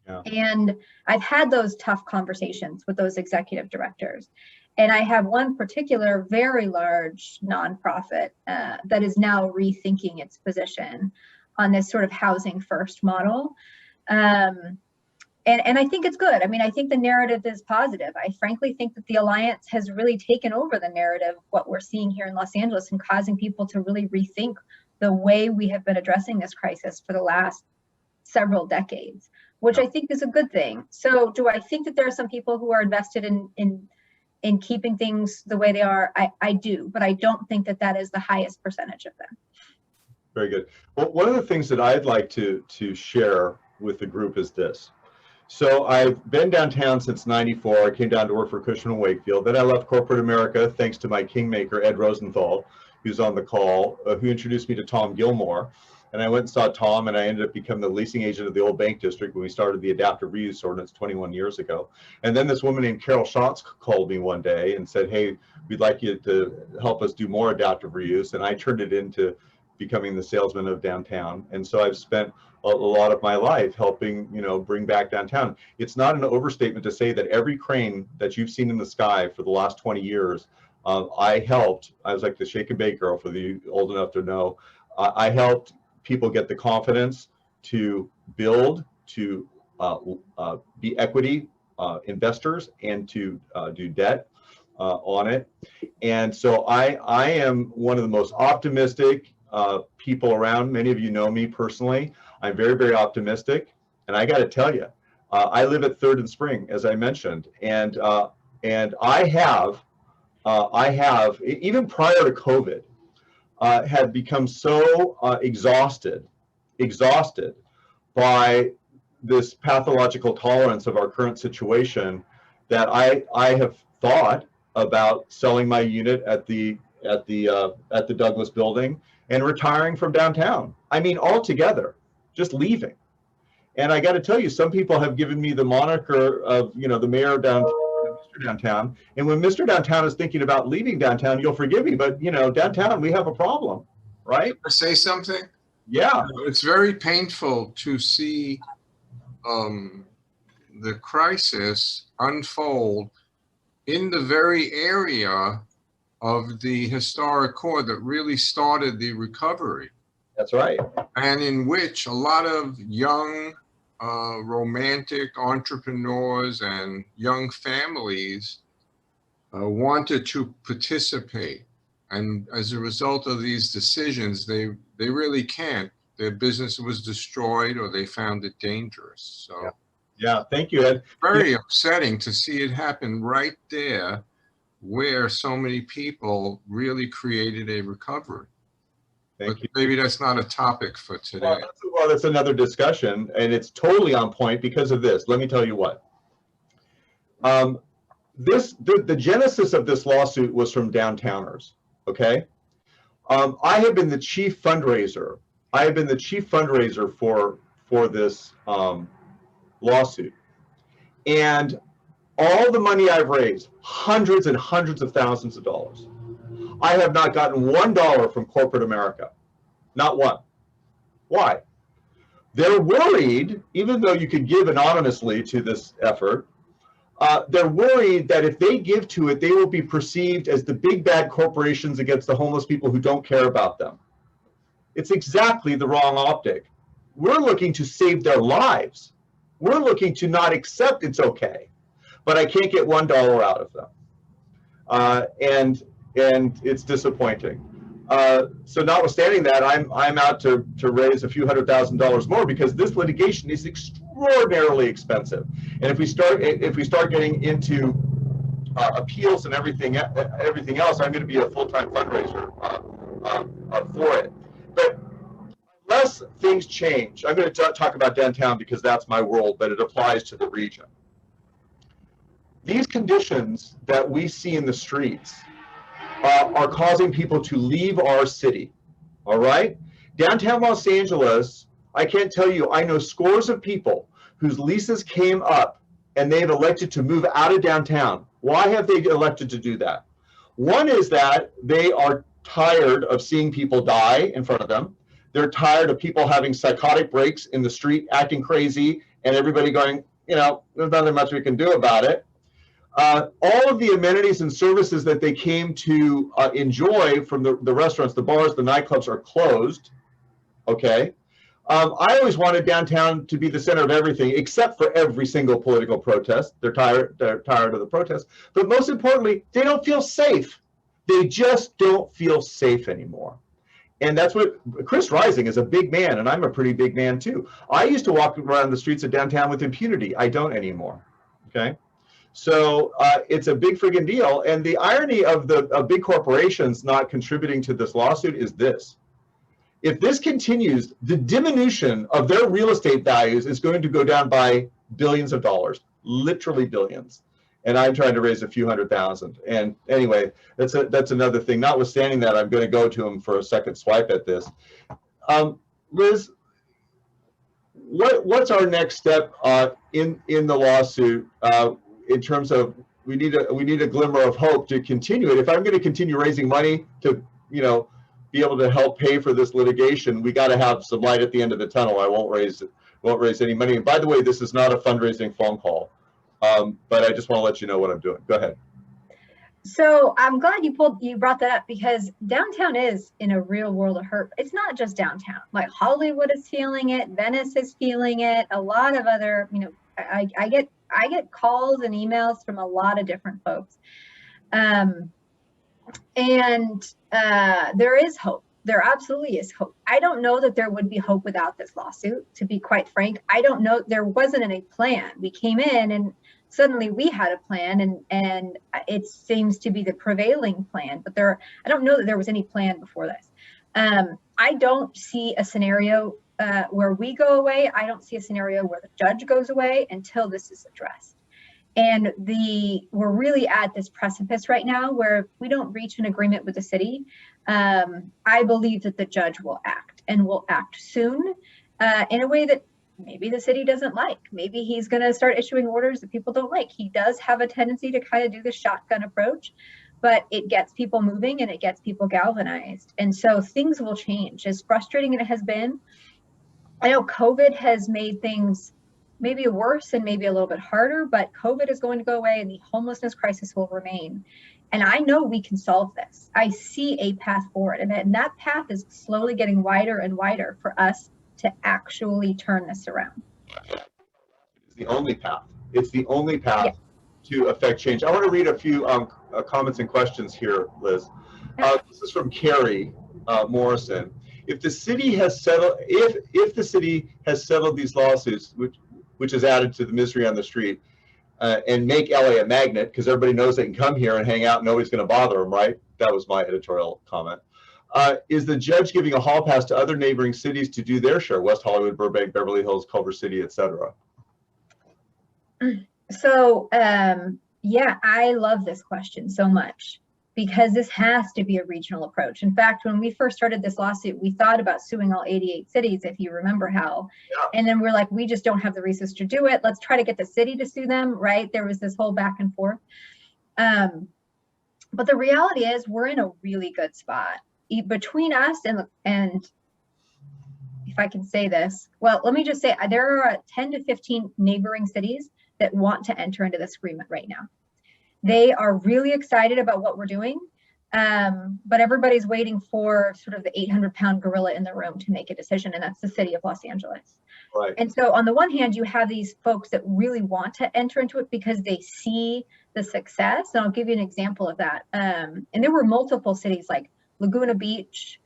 Speaker 3: Yeah. And I've had those tough conversations with those executive directors. And I have one particular very large nonprofit that is now rethinking its position on this sort of housing first model. And I think it's good. I mean, I think the narrative is positive. I frankly think that the Alliance has really taken over the narrative, what we're seeing here in Los Angeles, and causing people to really rethink the way we have been addressing this crisis for the last several decades, which I think is a good thing. So do I think that there are some people who are invested in keeping things the way they are? I do, but I don't think that that is the highest percentage of them.
Speaker 2: Very good. Well, one of the things that I'd like to share with the group is this. So I've been downtown since '94. I came down to work for Cushman & Wakefield. Then I left corporate America, thanks to my kingmaker, Ed Rosenthal, who's on the call, who introduced me to Tom Gilmore. And I went and saw Tom, and I ended up becoming the leasing agent of the old bank district when we started the adaptive reuse ordinance 21 years ago. And then this woman named Carol Schatz called me one day and said, hey, we'd like you to help us do more adaptive reuse. And I turned it into becoming the salesman of downtown. And so I've spent a lot of my life helping, bring back downtown. It's not an overstatement to say that every crane that you've seen in the sky for the last 20 years, I was like the shake and bake girl for the old enough to know. I helped people get the confidence to build, to be equity investors, and to do debt on it. And so I am one of the most optimistic people around. Many of you know me personally. I'm very, very optimistic. And I got to tell you, I live at 3rd and Spring, as I mentioned, and I have, even prior to COVID, had become so exhausted by this pathological tolerance of our current situation that I have thought about selling my unit at the Douglas building and retiring from downtown. I mean, altogether. just leaving. And I got to tell you, some people have given me the moniker of, you know, the mayor downtown, Mr. Downtown. And when Mr. Downtown is thinking about leaving downtown, you'll forgive me, but, you know, downtown, we have a problem, right?
Speaker 4: Can I say something?
Speaker 2: Yeah.
Speaker 4: It's very painful to see the crisis unfold in the very area of the historic core that really started the recovery.
Speaker 2: That's right.
Speaker 4: And in which a lot of young romantic entrepreneurs and young families wanted to participate. And as a result of these decisions, they really can't. Their business was destroyed or they found it dangerous. So
Speaker 2: yeah, thank you, Ed.
Speaker 4: Very upsetting to see it happen right there where so many people really created a recovery.
Speaker 2: Thank you.
Speaker 4: Maybe that's not a topic for today.
Speaker 2: Well, that's another discussion, and it's totally on point because of this. Let me tell you what. The genesis of this lawsuit was from downtowners, okay? I have been the chief fundraiser. I have been the chief fundraiser for this lawsuit. And all the money I've raised, hundreds and hundreds of thousands of dollars, I have not gotten $1 from corporate America. Not one. Why? They're worried, even though you could give anonymously to this effort, they're worried that if they give to it, they will be perceived as the big bad corporations against the homeless people who don't care about them. It's exactly the wrong optic. We're looking to save their lives. We're looking to not accept it's okay, but I can't get $1 out of them. And it's disappointing. So notwithstanding that, I'm out to raise a few $100,000 more because this litigation is extraordinarily expensive. And if we start getting into appeals and everything else, I'm going to be a full-time fundraiser for it. But unless things change, I'm going to talk about downtown because that's my world, but it applies to the region. These conditions that we see in the streets are causing people to leave our city, all right? Downtown Los Angeles, I can't tell you, I know scores of people whose leases came up and they've elected to move out of downtown. Why have they elected to do that? One is that they are tired of seeing people die in front of them. They're tired of people having psychotic breaks in the street, acting crazy, and everybody going, you know, there's nothing much we can do about it. All of the amenities and services that they came to enjoy from the restaurants, the bars, the nightclubs are closed, okay? I always wanted downtown to be the center of everything, except for every single political protest. They're tired of the protests. But most importantly, they don't feel safe. They just don't feel safe anymore. And that's what, Chris Rising is a big man, and I'm a pretty big man too. I used to walk around the streets of downtown with impunity. I don't anymore, okay? So it's a big friggin' deal. And the irony of big corporations not contributing to this lawsuit is this. If this continues, the diminution of their real estate values is going to go down by billions of dollars, literally billions. And I'm trying to raise a few $100,000. And anyway, that's another thing. Notwithstanding that, I'm going to go to him for a second swipe at this. Liz, what's our next step in the lawsuit in terms of we need a glimmer of hope to continue it? If I'm going to continue raising money to, you know, be able to help pay for this litigation, we got to have some light at the end of the tunnel. I won't raise any money. And by the way, this is not a fundraising phone call, but I just want to let you know what I'm doing. Go ahead.
Speaker 3: So I'm glad you brought that up because downtown is in a real world of hurt. It's not just downtown. Like Hollywood is feeling it, Venice is feeling it. A lot of other, you know, I get calls and emails from a lot of different folks. There is hope. There absolutely is hope. I don't know that there would be hope without this lawsuit, to be quite frank. I don't know. There wasn't any plan. We came in and suddenly we had a plan and it seems to be the prevailing plan, but I don't know that there was any plan before this. I don't see a scenario where we go away. I don't see a scenario where the judge goes away until this is addressed. And we're really at this precipice right now where if we don't reach an agreement with the city, I believe that the judge will act and will act soon. in a way that maybe the city doesn't like. Maybe he's going to start issuing orders that people don't like. He does have a tendency to kind of do the shotgun approach, but it gets people moving and it gets people galvanized. And so things will change. As frustrating as it has been, I know COVID has made things maybe worse and maybe a little bit harder, but COVID is going to go away and the homelessness crisis will remain. And I know we can solve this. I see a path forward, and that path is slowly getting wider and wider for us to actually turn this around.
Speaker 2: It's the only path. It's the only path to affect change. I want to read a few comments and questions here, Liz. This is from Carrie Morrison. If the city has settled, if the city has settled these lawsuits, which is added to the misery on the street, and make LA a magnet, because everybody knows they can come here and hang out, and nobody's going to bother them, right? That was my editorial comment. Is the judge giving a hall pass to other neighboring cities to do their share? West Hollywood, Burbank, Beverly Hills, Culver City, etc.
Speaker 3: So, yeah, I love this question so much because this has to be a regional approach. In fact, when we first started this lawsuit, we thought about suing all 88 cities, if you remember how. Yeah. And then we're like, we just don't have the resources to do it. Let's try to get the city to sue them, right? There was this whole back and forth. But the reality is we're in a really good spot. Between us and if I can say this, well, let me just say there are 10 to 15 neighboring cities that want to enter into this agreement right now. They are really excited about what we're doing, but everybody's waiting for sort of the 800-pound gorilla in the room to make a decision, and that's the city of Los Angeles.
Speaker 2: Right.
Speaker 3: And so on the one hand, you have these folks that really want to enter into it because they see the success, and I'll give you an example of that. And there were multiple cities like Laguna Beach,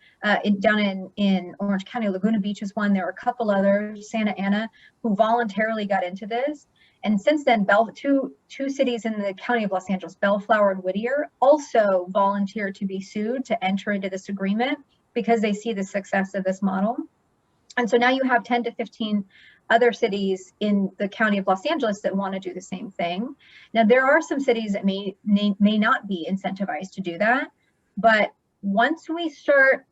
Speaker 3: down in Orange County. Laguna Beach is one. There were a couple others, Santa Ana, who voluntarily got into this. And since then, two cities in the county of Los Angeles, Bellflower and Whittier, also volunteered to be sued to enter into this agreement because they see the success of this model. And so now you have 10 to 15 other cities in the county of Los Angeles that want to do the same thing. Now, there are some cities that may not be incentivized to do that, but once we start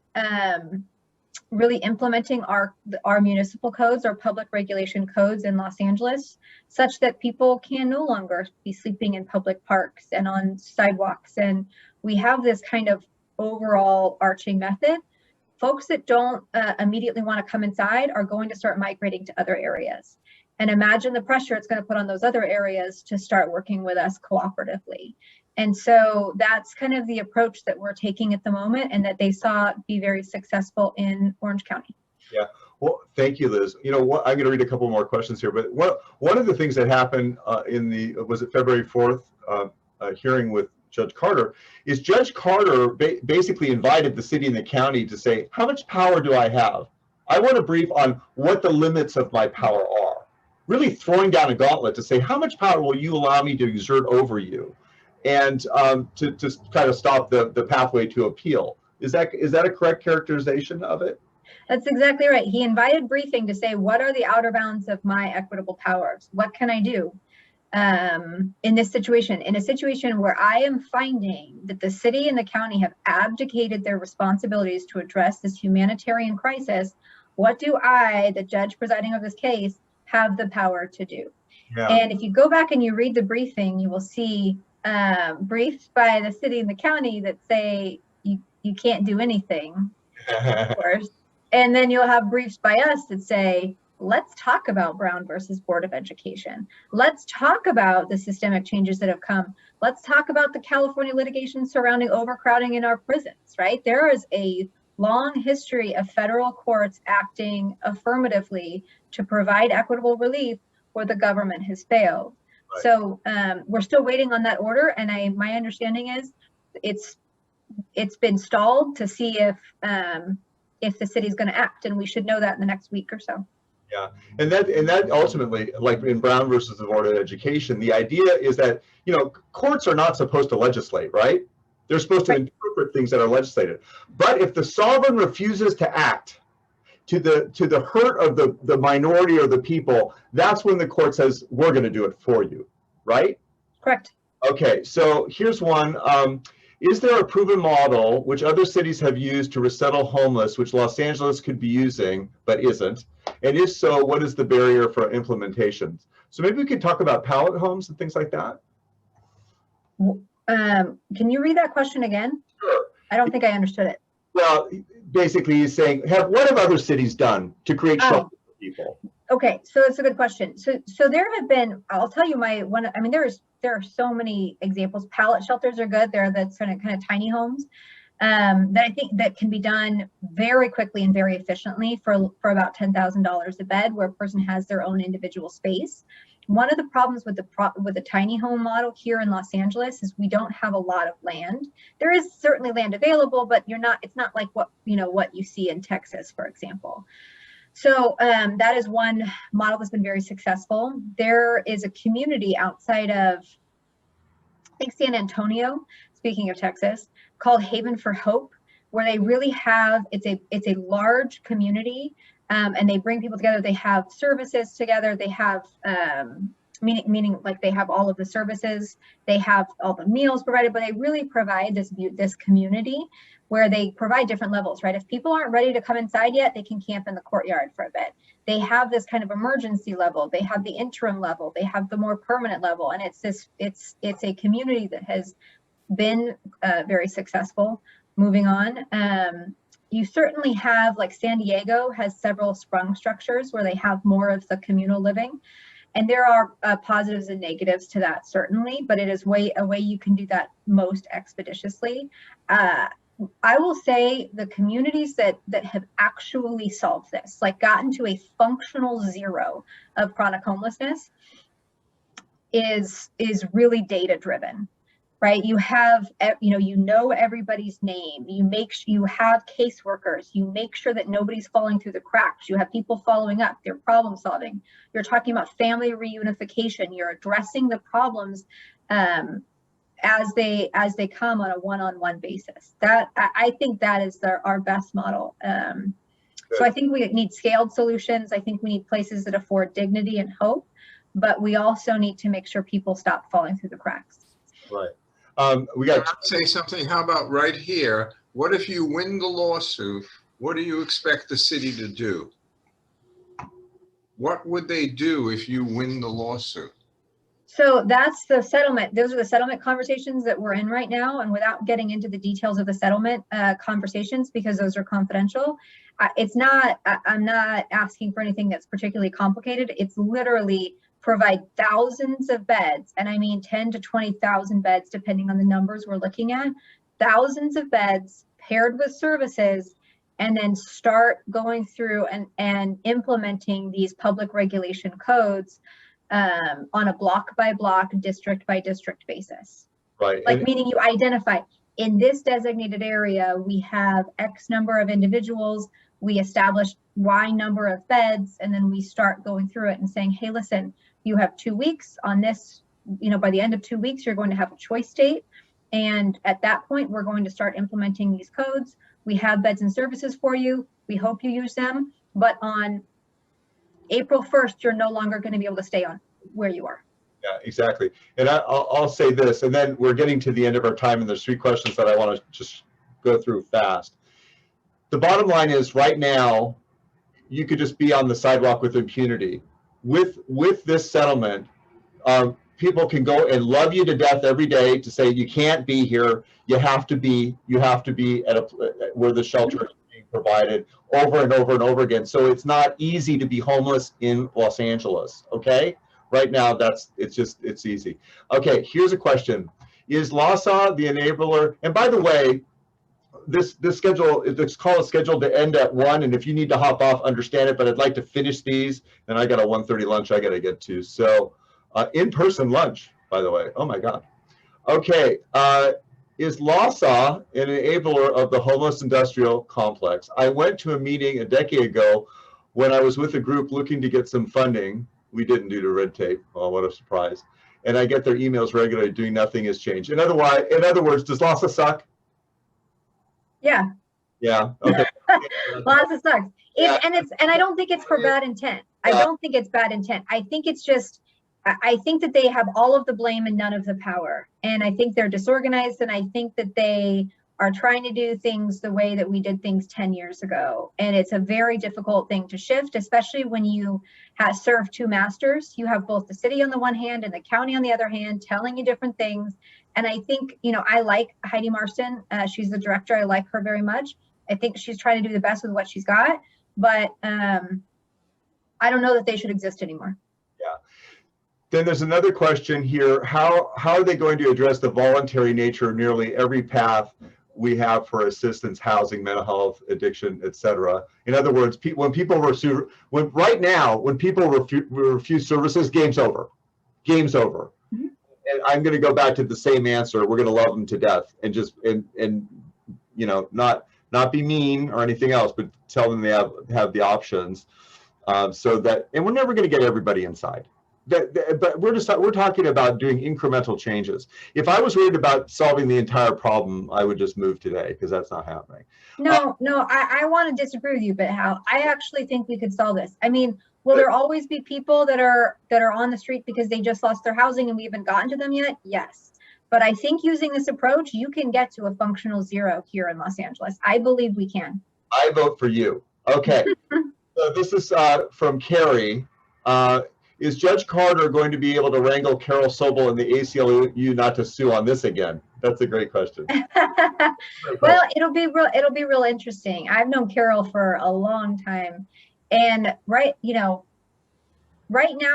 Speaker 3: really implementing our municipal codes, our public regulation codes in Los Angeles, such that people can no longer be sleeping in public parks and on sidewalks, and we have this kind of overall arching method, folks that don't immediately want to come inside are going to start migrating to other areas. And imagine the pressure it's going to put on those other areas to start working with us cooperatively. And so that's kind of the approach that we're taking at the moment, and that they saw be very successful in Orange County.
Speaker 2: Yeah, well, thank you, Liz. You know what, I'm going to read a couple more questions here, but one of the things that happened in the, was it February 4th hearing with Judge Carter, is Judge Carter basically invited the city and the county to say, how much power do I have? I want a brief on what the limits of my power are. Really throwing down a gauntlet to say, how much power will you allow me to exert over you? And to kind of stop the pathway to appeal. Is that a correct characterization of it?
Speaker 3: That's exactly right. He invited briefing to say, what are the outer bounds of my equitable powers? What can I do in this situation? In a situation where I am finding that the city and the county have abdicated their responsibilities to address this humanitarian crisis, what do I, the judge presiding over this case, have the power to do? Yeah. And if you go back and you read the briefing, you will see briefs by the city and the county that say you can't do anything, of course. And then you'll have briefs by us that say, let's talk about Brown versus Board of Education. Let's talk about the systemic changes that have come. Let's talk about the California litigation surrounding overcrowding in our prisons, right? There is a long history of federal courts acting affirmatively to provide equitable relief where the government has failed. Right. So we're still waiting on that order, and my understanding is it's been stalled to see if the city's going to act, and we should know that in the next week or so.
Speaker 2: Yeah, and that ultimately, like in Brown versus the Board of Education, the idea is that, you know, courts are not supposed to legislate, right? They're supposed to interpret things that are legislated. But if the sovereign refuses to act to the hurt of the minority or the people, that's when the court says, we're going to do it for you, right?
Speaker 3: Correct.
Speaker 2: Okay, so here's one. Is there a proven model which other cities have used to resettle homeless, which Los Angeles could be using but isn't? And if so, what is the barrier for implementation? So maybe we could talk about pallet homes and things like that.
Speaker 3: Can you read that question again?
Speaker 2: Sure.
Speaker 3: I don't think I understood it.
Speaker 2: Well, basically he's saying, what have other cities done to create shelter for people?
Speaker 3: Okay, so it's a good question. So there have been, I'll tell you I mean, there are so many examples. Pallet shelters are good. They're the kind of tiny homes that I think that can be done very quickly and very efficiently for about $10,000 a bed, where a person has their own individual space. One of the problems with the tiny home model here in Los Angeles is we don't have a lot of land. There is certainly land available, but it's not like what you see in Texas, for example. So that is one model that's been very successful. There is a community outside of, I think, San Antonio, speaking of Texas, called Haven for Hope, where they really have, it's a large community, and they bring people together. They have services together. They have, meaning like they have all of the services. They have all the meals provided, but they really provide this community where they provide different levels, right? If people aren't ready to come inside yet, they can camp in the courtyard for a bit. They have this kind of emergency level. They have the interim level. They have the more permanent level. And it's a community that has been very successful. Moving on, you certainly have, like San Diego has several sprung structures where they have more of the communal living. And there are positives and negatives to that, certainly, but it is a way you can do that most expeditiously. I will say the communities that have actually solved this, like gotten to a functional zero of chronic homelessness, is really data driven, right? You have, you know everybody's name. You have caseworkers. You make sure that nobody's falling through the cracks. You have people following up. They're problem solving. You're talking about family reunification. You're addressing the problems as they come on a one-on-one basis. That I think that is our best model. So I think we need scaled solutions. I think we need places that afford dignity and hope, but we also need to make sure people stop falling through the cracks.
Speaker 2: Right.
Speaker 4: Can I say something? How about right here? What if you win the lawsuit? What do you expect the city to do? What would they do if you win the lawsuit?
Speaker 3: So that's the settlement. Those are the settlement conversations that we're in right now. And without getting into the details of the settlement conversations, because those are confidential, I'm not asking for anything that's particularly complicated. It's literally provide thousands of beds, and I mean 10 to 20,000 beds, depending on the numbers we're looking at, thousands of beds paired with services, and then start going through and implementing these public regulation codes on a block by block, district by district basis.
Speaker 2: Right.
Speaker 3: Like, meaning you identify in this designated area, we have X number of individuals, we establish Y number of beds, and then we start going through it and saying, hey, listen, you have 2 weeks on this, by the end of 2 weeks, you're going to have a choice date. And at that point, we're going to start implementing these codes. We have beds and services for you. We hope you use them. But on April 1st, you're no longer going to be able to stay on where you are.
Speaker 2: Yeah, exactly. And I'll say this, and then we're getting to the end of our time, and there's 3 questions that I want to just go through fast. The bottom line is, right now, you could just be on the sidewalk with impunity. With this settlement, people can go and love you to death every day to say you can't be here. You have to be at where the shelter is being provided over and over and over again. So it's not easy to be homeless in Los Angeles. Okay, right now it's easy. Okay, here's a question: is LASA the enabler? And by the way, this call is scheduled to end at 1, and if you need to hop off, understand it, but I'd like to finish these, and I got a 1:30 lunch I got to get to. So in-person lunch, by the way. Oh my God. Okay, is LASA an enabler of the homeless industrial complex? I went to a meeting a decade ago when I was with a group looking to get some funding. We didn't due to red tape. Oh, what a surprise. And I get their emails regularly, doing nothing has changed. In other words, does LASA suck?
Speaker 3: Yeah.
Speaker 2: Yeah. Okay.
Speaker 3: LASA sucks.
Speaker 2: Yeah.
Speaker 3: And I don't think it's for bad intent. I don't think it's bad intent. I think it's just, I think that they have all of the blame and none of the power. And I think they're disorganized, and I think that they are trying to do things the way that we did things 10 years ago. And it's a very difficult thing to shift, especially when you have served two masters. You have both the city on the one hand and the county on the other hand telling you different things. And I think, you know, I like Heidi Marston. She's the director. I like her very much. I think she's trying to do the best with what she's got, but I don't know that they should exist anymore.
Speaker 2: Yeah. Then there's another question here. How are they going to address the voluntary nature of nearly every path we have for assistance, housing, mental health, addiction, etc.? In other words, when people refuse services, game's over. Game's over. Mm-hmm. And I'm going to go back to the same answer. We're going to love them to death, and just and you know, not be mean or anything else, but tell them they have the options, so that, and we're never going to get everybody inside. But we're talking about doing incremental changes. If I was worried about solving the entire problem, I would just move today, because that's not happening.
Speaker 3: No, I want to disagree with you, but Hal, I actually think we could solve this. I mean, will there always be people that are on the street because they just lost their housing and we haven't gotten to them yet? Yes. But I think using this approach, you can get to a functional zero here in Los Angeles. I believe we can. I
Speaker 2: vote for you. Okay. So this is from Carrie. Is Judge Carter going to be able to wrangle Carol Sobel and the ACLU not to sue on this again? That's a great question.
Speaker 3: Well, it'll be real interesting. I've known Carol for a long time, and right now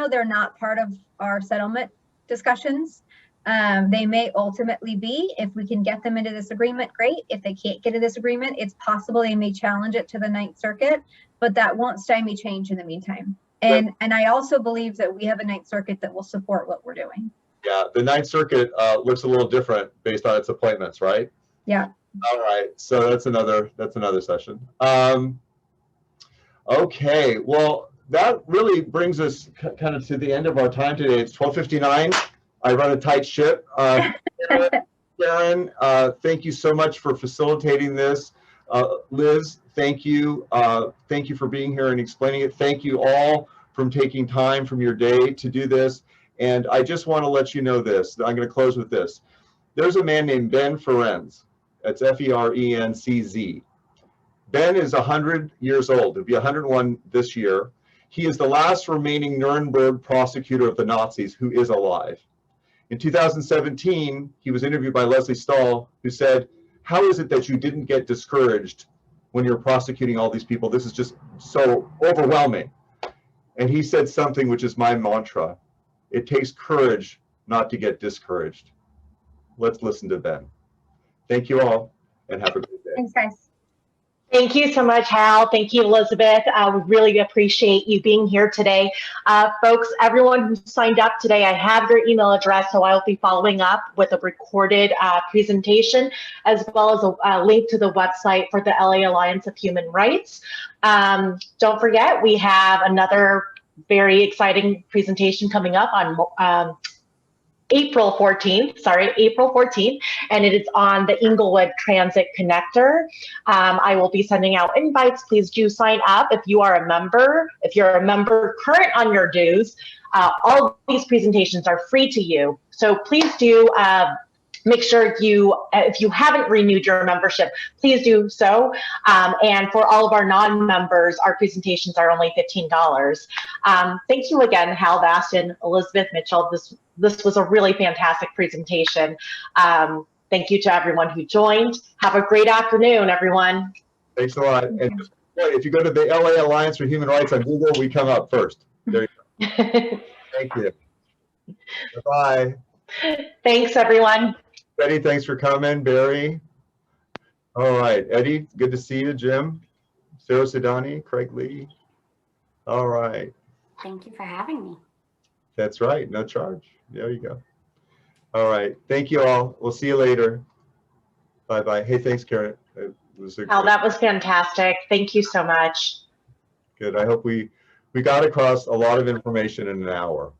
Speaker 3: they're not part of our settlement discussions. They may ultimately be. If we can get them into this agreement, great. If they can't get to this agreement, it's possible they may challenge it to the Ninth Circuit, but that won't stymie change in the meantime. And I also believe that we have a Ninth Circuit that will support what we're doing. Yeah,
Speaker 2: the Ninth Circuit looks a little different based on its appointments, right?
Speaker 3: Yeah.
Speaker 2: All right, so that's another session. Okay, well, that really brings us kind of to the end of our time today. It's 12:59. I run a tight ship. Karen, thank you so much for facilitating this. Liz, thank you. Thank you for being here and explaining it. Thank you all for taking time from your day to do this. And I just want to let you know this. I'm going to close with this. There's a man named Ben Ferencz. That's F-E-R-E-N-C-Z. Ben is 100 years old. He'll be 101 this year. He is the last remaining Nuremberg prosecutor of the Nazis who is alive. In 2017, he was interviewed by Leslie Stahl, who said, "How is it that you didn't get discouraged when you're prosecuting all these people? This is just so overwhelming." And he said something which is my mantra. It takes courage not to get discouraged. Let's listen to Ben. Thank you all, and have a great day.
Speaker 3: Thanks, guys.
Speaker 1: Thank you so much, Hal. Thank you, Elizabeth. We really appreciate you being here today. Folks, everyone who signed up today, I have your email address, so I'll be following up with a recorded presentation, as well as a link to the website for the LA Alliance of Human Rights. Don't forget, we have another very exciting presentation coming up on April 14th, and it is on the Inglewood Transit Connector. I will be sending out invites. Please do sign up if you are a member. If you're a member current on your dues, all of these presentations are free to you. So please do make sure if you haven't renewed your membership, please do so. And for all of our non-members, our presentations are only $15. Thank you again, Hal Vast and Elizabeth Mitchell. This was a really fantastic presentation. Thank you to everyone who joined. Have a great afternoon, everyone.
Speaker 2: Thanks a lot. And if you go to the LA Alliance for Human Rights on Google, we come up first. There you go. Thank you. Bye.
Speaker 1: Thanks, everyone.
Speaker 2: Betty, thanks for coming. Barry. All right. Eddie, good to see you. Jim, Sarah Sidani, Craig Lee. All right.
Speaker 5: Thank you for having me.
Speaker 2: That's right. No charge. There you go. All right. Thank you all. We'll see you later. Bye-bye. Hey, thanks, Karen.
Speaker 1: That was fantastic. Thank you so much.
Speaker 2: Good. I hope we got across a lot of information in an hour.